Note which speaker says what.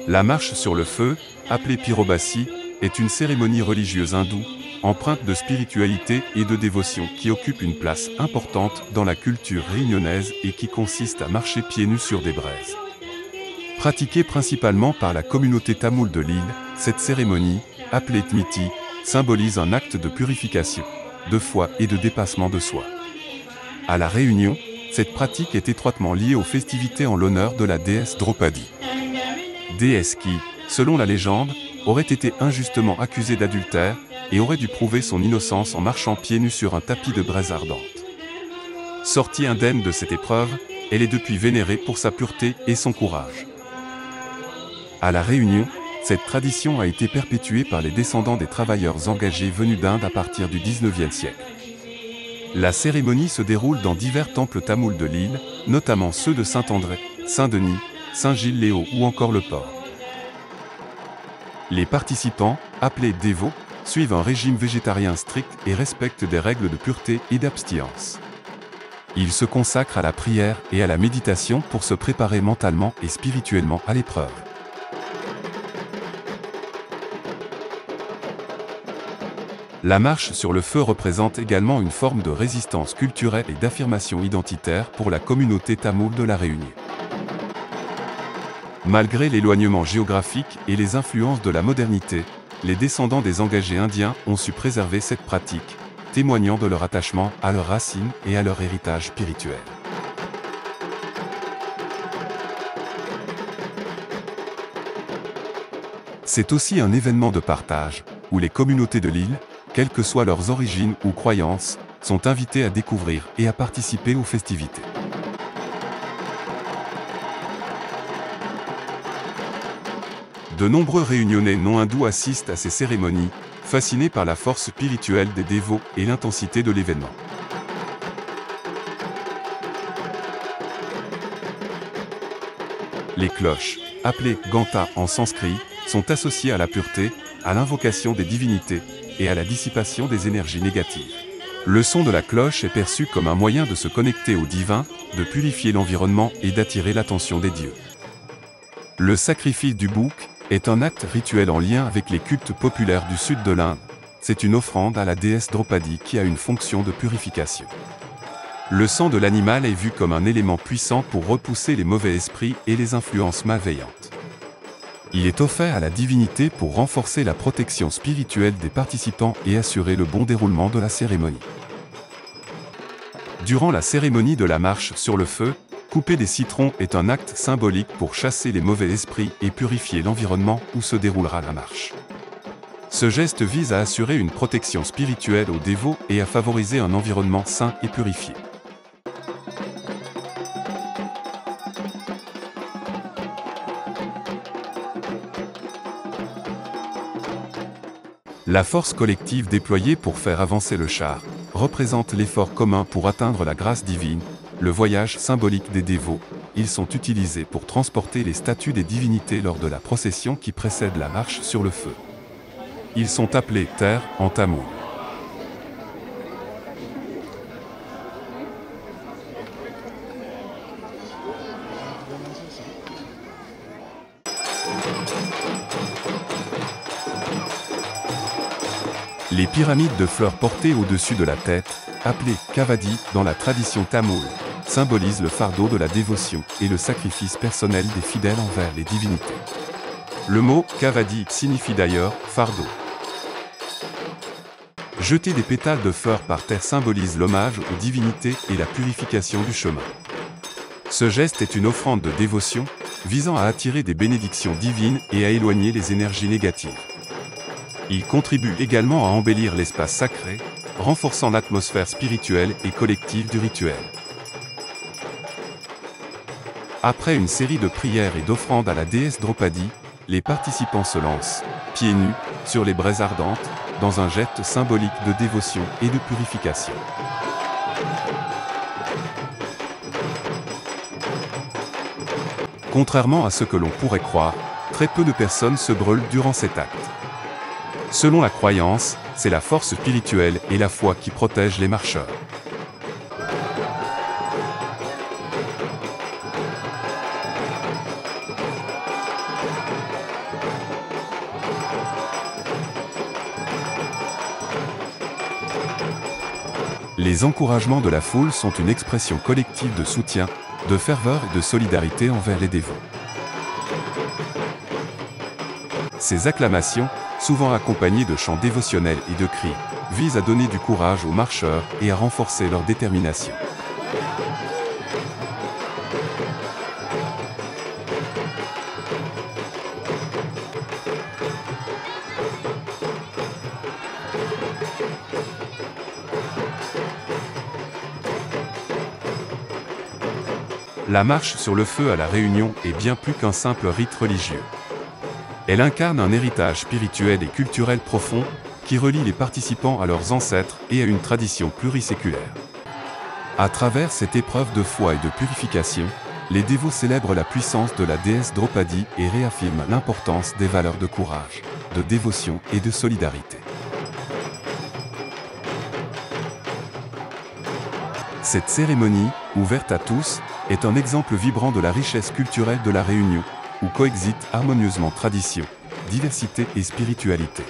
Speaker 1: La marche sur le feu, appelée pyrobassi, est une cérémonie religieuse hindoue, empreinte de spiritualité et de dévotion qui occupe une place importante dans la culture réunionnaise et qui consiste à marcher pieds nus sur des braises. Pratiquée principalement par la communauté tamoule de l'île, cette cérémonie, appelée Tmiti, symbolise un acte de purification, de foi et de dépassement de soi. À La Réunion, cette pratique est étroitement liée aux festivités en l'honneur de la déesse Draupadi. Déesse qui, selon la légende, aurait été injustement accusée d'adultère et aurait dû prouver son innocence en marchant pieds nus sur un tapis de braise ardente. Sortie indemne de cette épreuve, elle est depuis vénérée pour sa pureté et son courage. À La Réunion, cette tradition a été perpétuée par les descendants des travailleurs engagés venus d'Inde à partir du XIXe siècle. La cérémonie se déroule dans divers temples tamouls de l'île, notamment ceux de Saint-André, Saint-Denis, Saint-Gilles-Léo ou encore le Port. Les participants, appelés dévots, suivent un régime végétarien strict et respectent des règles de pureté et d'abstinence. Ils se consacrent à la prière et à la méditation pour se préparer mentalement et spirituellement à l'épreuve. La marche sur le feu représente également une forme de résistance culturelle et d'affirmation identitaire pour la communauté tamoule de La Réunion. Malgré l'éloignement géographique et les influences de la modernité, les descendants des engagés indiens ont su préserver cette pratique, témoignant de leur attachement à leurs racines et à leur héritage spirituel. C'est aussi un événement de partage, où les communautés de l'île, quelles que soient leurs origines ou croyances, sont invitées à découvrir et à participer aux festivités. De nombreux Réunionnais non hindous assistent à ces cérémonies, fascinés par la force spirituelle des dévots et l'intensité de l'événement. Les cloches, appelées Ganta en sanskrit, sont associées à la pureté, à l'invocation des divinités et à la dissipation des énergies négatives. Le son de la cloche est perçu comme un moyen de se connecter au divin, de purifier l'environnement et d'attirer l'attention des dieux. Le sacrifice du bouc est un acte rituel en lien avec les cultes populaires du sud de l'Inde. C'est une offrande à la déesse Draupadi qui a une fonction de purification. Le sang de l'animal est vu comme un élément puissant pour repousser les mauvais esprits et les influences malveillantes. Il est offert à la divinité pour renforcer la protection spirituelle des participants et assurer le bon déroulement de la cérémonie. Durant la cérémonie de la marche sur le feu, couper des citrons est un acte symbolique pour chasser les mauvais esprits et purifier l'environnement où se déroulera la marche. Ce geste vise à assurer une protection spirituelle aux dévots et à favoriser un environnement sain et purifié. La force collective déployée pour faire avancer le char représente l'effort commun pour atteindre la grâce divine, le voyage symbolique des dévots. Ils sont utilisés pour transporter les statues des divinités lors de la procession qui précède la marche sur le feu. Ils sont appelés terre en tamoul. Les pyramides de fleurs portées au-dessus de la tête, appelées kavadi dans la tradition tamoule, symbolisent le fardeau de la dévotion et le sacrifice personnel des fidèles envers les divinités. Le mot kavadi signifie d'ailleurs fardeau. Jeter des pétales de fleurs par terre symbolise l'hommage aux divinités et la purification du chemin. Ce geste est une offrande de dévotion, visant à attirer des bénédictions divines et à éloigner les énergies négatives. Il contribue également à embellir l'espace sacré, renforçant l'atmosphère spirituelle et collective du rituel. Après une série de prières et d'offrandes à la déesse Draupadi, les participants se lancent, pieds nus, sur les braises ardentes, dans un geste symbolique de dévotion et de purification. Contrairement à ce que l'on pourrait croire, très peu de personnes se brûlent durant cet acte. Selon la croyance, c'est la force spirituelle et la foi qui protègent les marcheurs. Les encouragements de la foule sont une expression collective de soutien, de ferveur et de solidarité envers les dévots. Ces acclamations, souvent accompagnées de chants dévotionnels et de cris, visent à donner du courage aux marcheurs et à renforcer leur détermination. La marche sur le feu à La Réunion est bien plus qu'un simple rite religieux. Elle incarne un héritage spirituel et culturel profond, qui relie les participants à leurs ancêtres et à une tradition pluriséculaire. À travers cette épreuve de foi et de purification, les dévots célèbrent la puissance de la déesse Draupadi et réaffirment l'importance des valeurs de courage, de dévotion et de solidarité. Cette cérémonie, ouverte à tous, est un exemple vibrant de la richesse culturelle de La Réunion, où coexistent harmonieusement tradition, diversité et spiritualité.